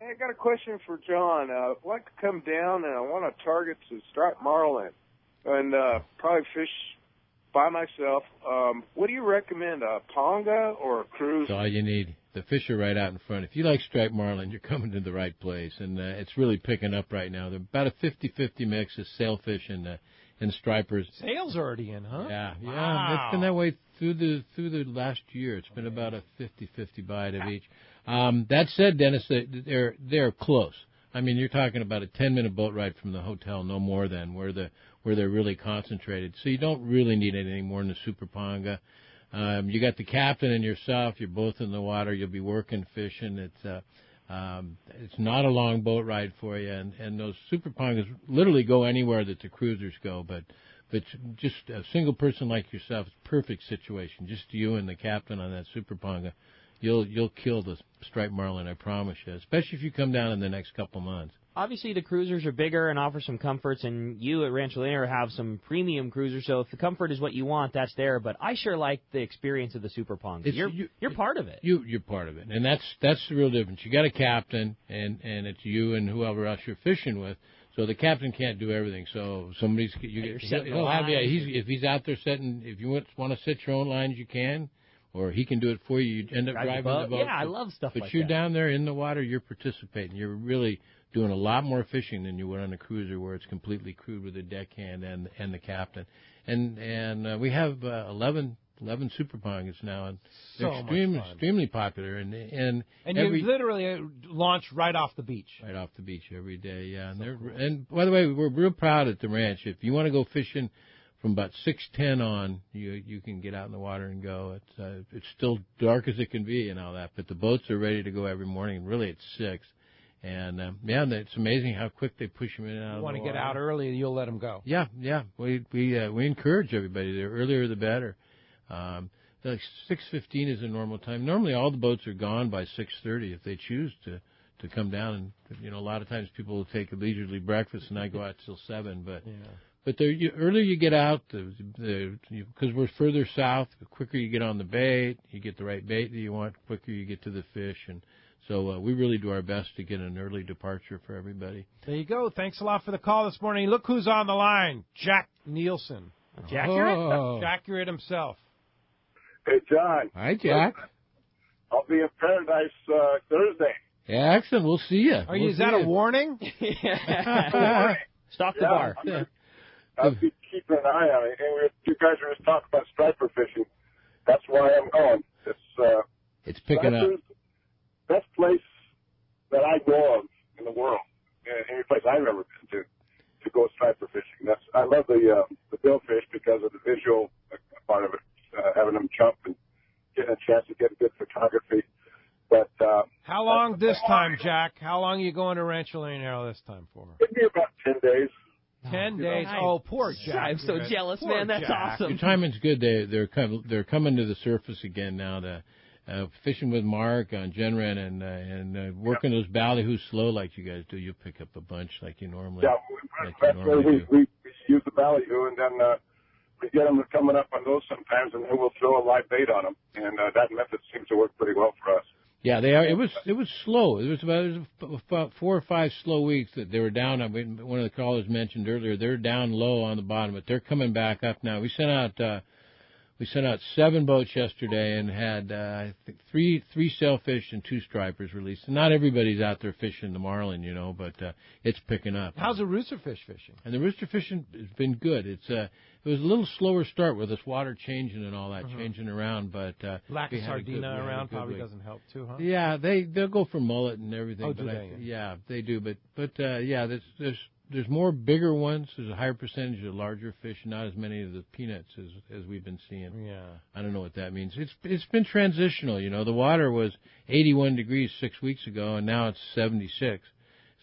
Hey, I got a question for John. I'd like to come down and I want to target some striped marlin and probably fish by myself. What do you recommend, a ponga or a cruise? That's all you need. The fish are right out in front. If you like striped marlin, you're coming to the right place, and it's really picking up right now. They're about a 50-50 mix of sailfish and stripers. Sales already in, huh? Yeah. Wow. It's been that way through the last year. It's been about a 50-50 bite of each. That said, Dennis, they're close. I mean, you're talking about a 10-minute boat ride from the hotel, no more than where they're really concentrated. So you don't really need anything more than a super ponga. You got the captain and yourself. You're both in the water. You'll be working, fishing. It's not a long boat ride for you, and those super pongas literally go anywhere that the cruisers go. But just a single person like yourself, it's a perfect situation. Just you and the captain on that super ponga. You'll kill the striped marlin, I promise you, especially if you come down in the next couple months. Obviously, the cruisers are bigger and offer some comforts, and you at Rancho Leonero have some premium cruisers, so if the comfort is what you want, that's there. But I sure like the experience of the super ponga. You're part of it. You're part of it, and that's the real difference. You got a captain, and it's you and whoever else you're fishing with. So the captain can't do everything. So he'll have if he's out there setting. If you want to set your own lines, you can. Or he can do it for you. You end up driving the boat. Yeah, I love stuff like that. But you're down there in the water, you're participating. You're really doing a lot more fishing than you would on a cruiser where it's completely crewed with a deckhand and the captain. And we have 11 super pongas now, and they're extremely popular. And you literally launch right off the beach. Right off the beach every day, yeah. And by the way, we're real proud at the ranch. If you want to go fishing from about 6:10 on, you can get out in the water and go. It's still dark as it can be and all that, but the boats are ready to go every morning. Really, it's 6, and it's amazing how quick they push them in and out. You want to get out early, you'll let them go. Yeah. We encourage everybody. The earlier the better. Like 6:15 is a normal time. Normally, all the boats are gone by 6:30 if they choose to come down. And a lot of times people will take a leisurely breakfast, and I go out till 7, but. Yeah. But the earlier you get out, because we're further south, the quicker you get on the bait, you get the right bait that you want, the quicker you get to the fish. And so we really do our best to get an early departure for everybody. There you go. Thanks a lot for the call this morning. Look who's on the line, Jack Nielsen. Jack, you're it himself. Hey, John. Hi, Jack. I'll be in Paradise Thursday. Yeah, excellent. We'll see you. Is that a warning? Stop the bar. I'll be keeping an eye on it. And you guys were just talking about striper fishing. That's why I'm going. It's picking up. Best place that I know of in the world, any place I've ever been to go striper fishing. I love the billfish because of the visual part of it, having them jump and getting a chance to get good photography. But how long this time, Jack? How long are you going to Rancho Leonero this time for? It'd be about 10 days. 10 days. Nice. Oh, poor Jack. I'm so jealous, poor man. That's Jack. awesome. Your timing's good. They're coming to the surface again now. Fishing with Mark on Genren and working those ballyhoos slow like you guys do. You'll pick up a bunch like you normally. We use the ballyhoo, and then we get them coming up on those sometimes, and then we'll throw a live bait on them, and that method seems to work pretty well for us. Yeah, they are. It was slow. It was about 4 or 5 slow weeks that they were down. I mean, one of the callers mentioned earlier they're down low on the bottom, but they're coming back up now. We sent out We sent out 7 boats yesterday and had I think three sailfish and 2 stripers released. And not everybody's out there fishing the marlin, but it's picking up. How's the roosterfish fishing? And the rooster fishing has been good. It was a little slower start with this water changing and all that, changing around, but lack of sardina around probably doesn't help too, huh? Yeah, they'll go for mullet and everything. Oh, but do they? Yeah, they do. But there's more bigger ones. There's a higher percentage of larger fish, not as many of the peanuts as we've been seeing. Yeah. I don't know what that means. It's been transitional. The water was 81 degrees 6 weeks ago, and now it's 76.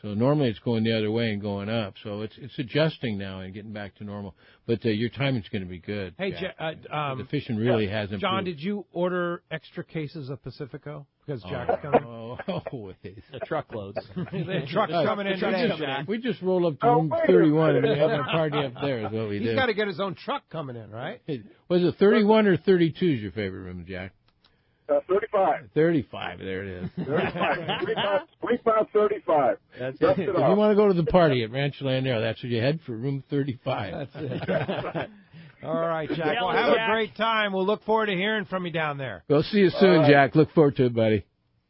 So normally it's going the other way and going up. So it's adjusting now and getting back to normal. But your timing's going to be good. Hey, the fishing really has improved. John, did you order extra cases of Pacifico? Because Jack's coming. The truckloads. The truck's coming in today, Jack. We just roll up to room 31 and we have a party up there is what we do. He's got to get his own truck coming in, right? Was it 31 or 32 is your favorite room, Jack? 35. 35, there it is. 35, 35. That's it. If you want to go to the party at Rancho Leonero, that's where you head for room 35. That's it. All right, Jack. Well, have a great time. We'll look forward to hearing from you down there. We'll see you soon, Jack. Look forward to it, buddy.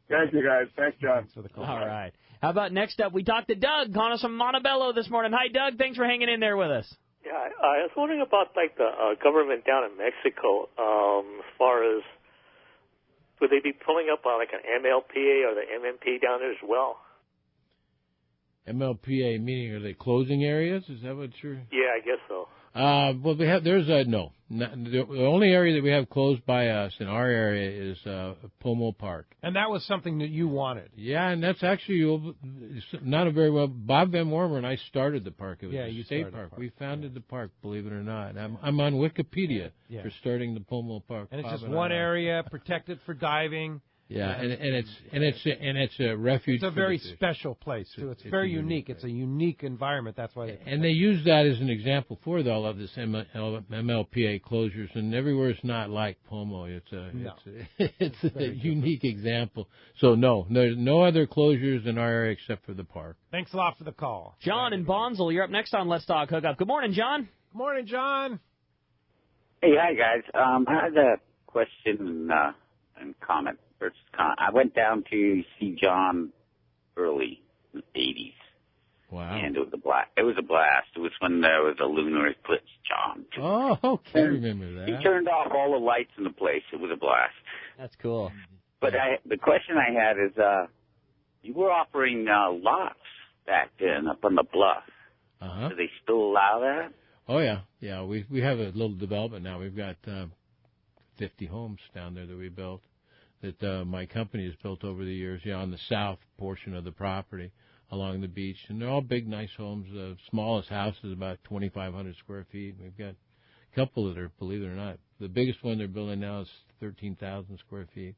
Thank you, guys. Thanks, John. Thanks for the call. All right. How about next up, we talked to Doug, calling us from Montebello this morning. Hi, Doug. Thanks for hanging in there with us. Yeah, I was wondering about, the government down in Mexico, as far as, would they be pulling up on, an MLPA or the MMP down there as well? MLPA, meaning are they closing areas? Is that what you're... Yeah, I guess so. Well, no. The only area that we have closed by us in our area is Pomo Park. And that was something that you wanted. Yeah, and that's actually not a very well. Bob Van Wormer and I started the park. It was a state park. We founded the park, believe it or not. I'm on Wikipedia for starting the Pomo Park. And it's just one area protected for diving. Yeah, and it's a refuge. It's a very special place too. It's very unique. It's a unique environment. That's why. And they use that as an example for all of this MLPA closures, and everywhere it's not like Pomo. It's a unique example. So no, there's no other closures in our area except for the park. Thanks a lot for the call, John in Bonsall. You're up next on Let's Talk Hookup. Good morning, John. Good morning, John. Hey, hi guys. I had a question and comment. I went down to see John early in the 80s. Wow. And it was a blast. It was a blast. It was when there was a lunar eclipse, John. Oh, okay. I remember that. He turned off all the lights in the place. It was a blast. That's cool. But the question I had is, you were offering lots back then up on the bluff. Uh-huh. Do they still allow that? Oh, yeah. Yeah, we have a little development now. We've got 50 homes down there that we built. That my company has built over the years, on the south portion of the property along the beach. And they're all big, nice homes. The smallest house is about 2,500 square feet. We've got a couple that are, believe it or not, the biggest one they're building now is 13,000 square feet.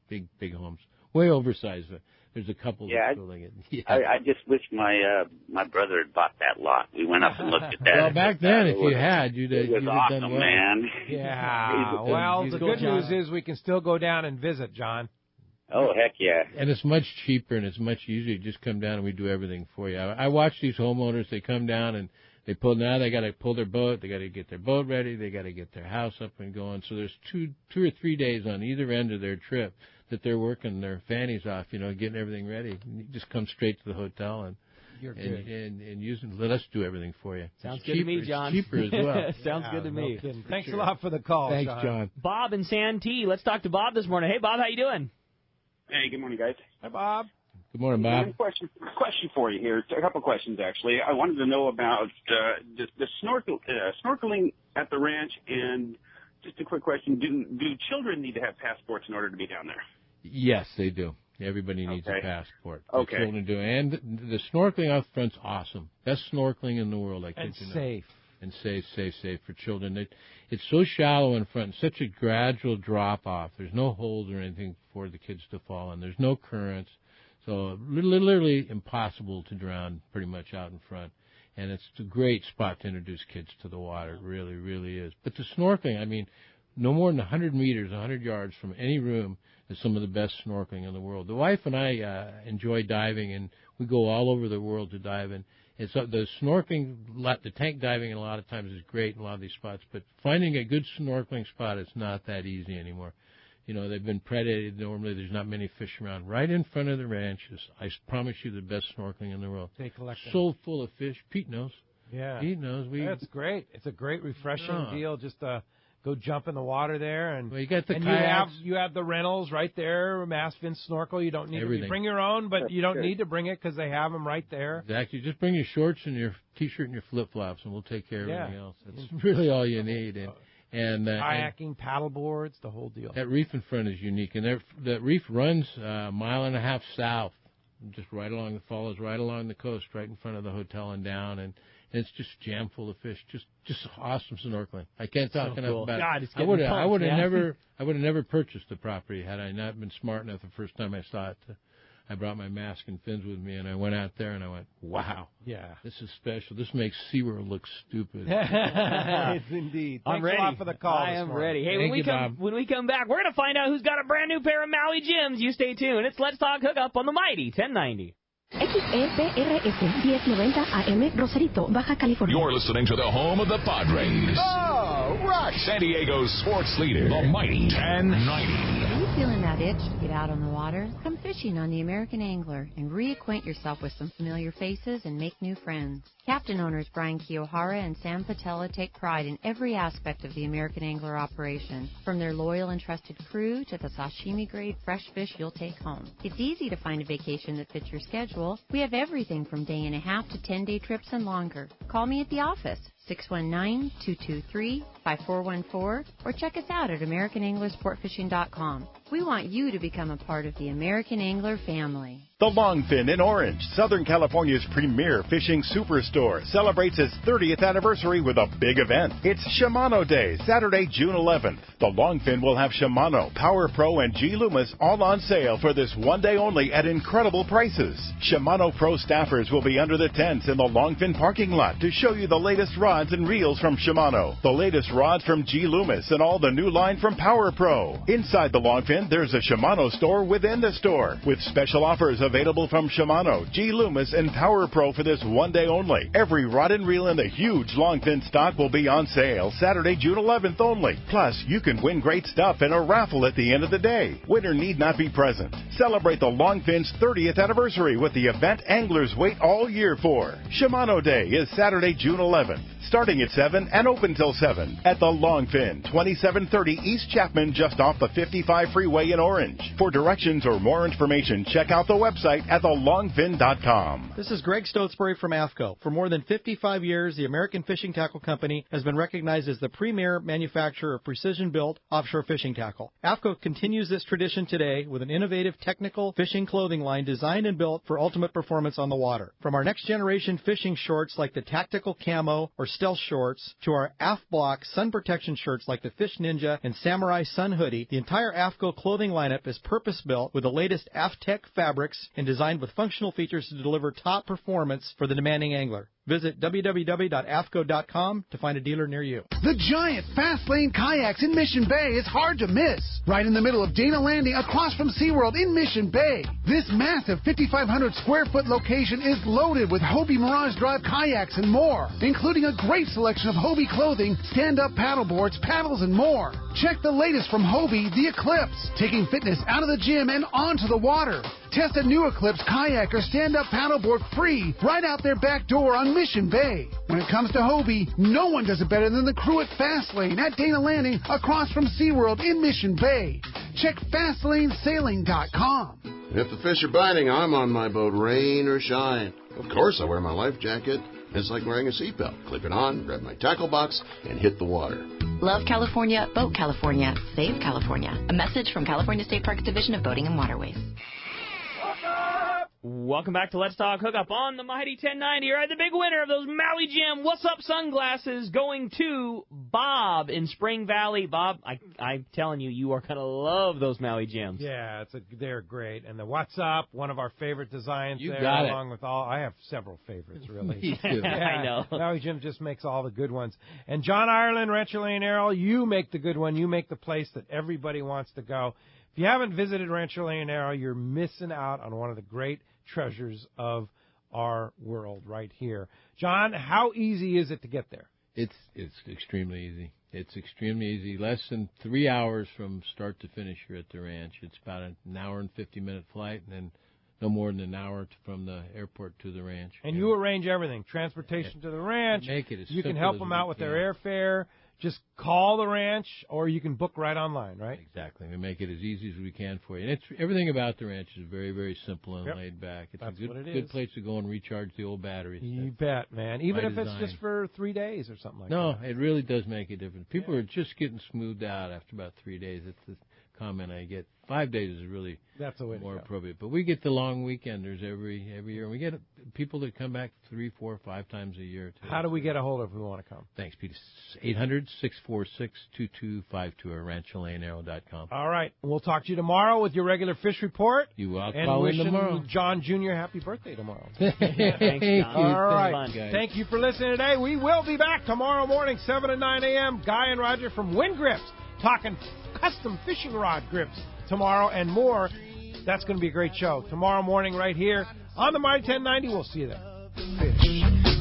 Big homes. Way oversized. There's a couple that's building it. Yeah. I just wish my brother had bought that lot. We went up and looked at that. Well, back then, if you had, you'd awesome, have done well. Man. Yeah. Well, the good news is we can still go down and visit, John. Oh, heck yeah. And it's much cheaper and it's much easier. You just come down and we do everything for you. I watch these homeowners. They come down and they got to pull their boat. They got to get their boat ready. They got to get their house up and going. So there's two or 3 days on either end of their trip that they're working their fannies off, getting everything ready. You just come straight to the hotel and let us do everything for you. Sounds good to me, John. It's cheaper as well. Sounds good to me. Thanks a lot for the call. Thanks, John. Bob in Santee. Let's talk to Bob this morning. Hey, Bob, how you doing? Hey, good morning, guys. Hi, Bob. Good morning, Bob. Question for you here. A couple questions, actually. I wanted to know about the snorkeling at the ranch, and just a quick question: Do children need to have passports in order to be down there? Yes, they do. Everybody needs a passport. The Okay. children do, and the snorkeling out front's awesome. Best snorkeling in the world, I kid you not. Safe. And safe for children. It's so shallow in front, such a gradual drop off. There's no holes or anything for the kids to fall in. There's no currents. So literally impossible to drown pretty much out in front. And it's a great spot to introduce kids to the water. It really, really is. But the snorkeling, no more than 100 meters, 100 yards from any room is some of the best snorkeling in the world. The wife and I enjoy diving, and we go all over the world to dive. And And so the snorkeling, the tank diving a lot of times is great in a lot of these spots, but finding a good snorkeling spot is not that easy anymore. You know, they've been predated. Normally, there's not many fish around. Right in front of the ranch is, I promise you, the best snorkeling in the world. They collect them. So full of fish. Pete knows. Yeah. Pete knows. That's great. It's a great, refreshing deal. Just go jump in the water there, and you got the and kayaks. you have the rentals right there. Mast fin, snorkel. You don't need to bring your own, but you don't need to bring it because they have them right there. Exactly. Just bring your shorts and your T-shirt and your flip-flops, and we'll take care of everything else. That's really all you need. And kayaking, paddle boards, the whole deal. That reef in front is unique, and that reef runs a mile and a half south, just follows right along the coast, right in front of the hotel and down, and it's just jam full of fish. Just awesome snorkeling. I can't talk enough about God, it. it's getting I would have pumped, never purchased the property had I not been smart enough the first time I saw it. I brought my mask and fins with me, and I went out there, and I went, wow. Yeah. This is special. This makes SeaWorld look stupid. It's indeed. I'm Thanks ready. a lot for the call. I am ready. Hey, Bob. when we come back, we're going to find out who's got a brand new pair of Maui Gyms. You stay tuned. It's Let's Talk Hookup on the Mighty 1090. XEPRS 1090 AM, Rosarito, Baja California. You're listening to the home of the Padres. Oh, right. San Diego's sports leader, the Mighty 1090. Are you feeling that itch to get out on the water? Come fishing on the American Angler and reacquaint yourself with some familiar faces and make new friends. Captain owners Brian Kiyohara and Sam Patella take pride in every aspect of the American Angler operation, from their loyal and trusted crew to the sashimi-grade fresh fish you'll take home. It's easy to find a vacation that fits your schedule. We have everything from day and a half to 10-day trips and longer. Call me at the office, 619-223-5414, or check us out at AmericanAnglerSportFishing.com. We want you to become a part of the American Angler family. The Longfin in Orange, Southern California's premier fishing superstore, celebrates its 30th anniversary with a big event. It's Shimano Day, Saturday, June 11th. The Longfin will have Shimano, Power Pro, and G. Loomis all on sale for this one day only at incredible prices. Shimano Pro staffers will be under the tents in the Longfin parking lot to show you the latest rods and reels from Shimano, the latest rods from G. Loomis, and all the new line from Power Pro. Inside the Longfin, there's a Shimano store within the store, with special offers available from Shimano, G. Loomis, and Power Pro for this one day only. Every rod and reel in the huge Longfin stock will be on sale Saturday, June 11th only. Plus, you can win great stuff in a raffle at the end of the day. Winner need not be present. Celebrate the Longfin's 30th anniversary with the event anglers wait all year for. Shimano Day is Saturday, June 11th, starting at 7 and open till 7 at the Longfin, 2730 East Chapman, just off the 55 freeway in Orange. For directions or more information, check out the website at thelongfin.com. This is Greg Stotesbury from AFCO. For more than 55 years, the American Fishing Tackle Company has been recognized as the premier manufacturer of precision-built offshore fishing tackle. AFCO continues this tradition today with an innovative technical fishing clothing line designed and built for ultimate performance on the water. From our next-generation fishing shorts like the Tactical Camo or Stealth Shorts to our AF Block sun protection shirts like the Fish Ninja and Samurai Sun Hoodie, the entire AFCO clothing lineup is purpose-built with the latest AFTech fabrics and designed with functional features to deliver top performance for the demanding angler. Visit www.afco.com to find a dealer near you. The giant fast lane kayaks in Mission Bay is hard to miss. Right in the middle of Dana Landing across from SeaWorld in Mission Bay. This massive 5,500 square foot location is loaded with Hobie Mirage Drive kayaks and more, including a great selection of Hobie clothing, stand-up paddleboards, paddles, and more. Check the latest from Hobie, the Eclipse, taking fitness out of the gym and onto the water. Test a new Eclipse kayak or stand-up paddleboard free right out their back door on Mission Bay. When it comes to Hobie, no one does it better than the crew at Fastlane at Dana Landing across from SeaWorld in Mission Bay. Check FastlaneSailing.com. If the fish are biting, I'm on my boat, rain or shine. Of course, I wear my life jacket. It's like wearing a seatbelt. Clip it on, grab my tackle box, and hit the water. Love California, Boat California, Save California. A message from California State Parks Division of Boating and Waterways. Welcome back to Let's Talk Hookup on the Mighty 1090. All right, the big winner of those Maui Jim What's Up sunglasses going to Bob in Spring Valley. Bob, I'm telling you, you are going to love those Maui Jims. Yeah, they're great. And the What's Up, one of our favorite designs You there, got it. along with all. I have several favorites, really. Me too. Yeah, I know. Maui Jim just makes all the good ones. And John Ireland, Rancho Leonero, you make the good one. You make the place that everybody wants to go. If you haven't visited Rancho Leonero, you're missing out on one of the great treasures of our world right here. John, how easy is it to get there? It's extremely easy. It's extremely easy. Less than 3 hours from start to finish here at the ranch. It's about an hour and 50-minute flight, and then no more than an hour from the airport to the ranch. And you arrange everything, transportation to the ranch. Make it as you can simple help as them we out with their can. airfare. Just call the ranch, or you can book right online, right? Exactly. We make it as easy as we can for you. And it's everything about the ranch is very, very simple and Yep. laid back. It's That's a good, what it good is. place to go and recharge the old batteries. You bet, man. Even by if it's design. just for 3 days or something like that. No, it really does make a difference. People are just getting smoothed out after about 3 days. That's the comment I get. 5 days is really That's the way more to go. appropriate. But we get the long weekenders every year. And we get people that come back 3, 4, 5 times a year. Too. How do we get a hold of if we want to come? Thanks, Peter. 800-646-2252 or rancholeonero.com. All right. We'll talk to you tomorrow with your regular fish report. You will. And Call in wishing tomorrow. John Jr. happy birthday tomorrow. Thanks, John. All right. Fun, guys. Thank you for listening today. We will be back tomorrow morning, 7 to 9 a.m. Guy and Roger from Wind Grips talking custom fishing rod grips tomorrow and more. That's going to be a great show. Tomorrow morning right here on the Mighty 1090. We'll see you then. Fish.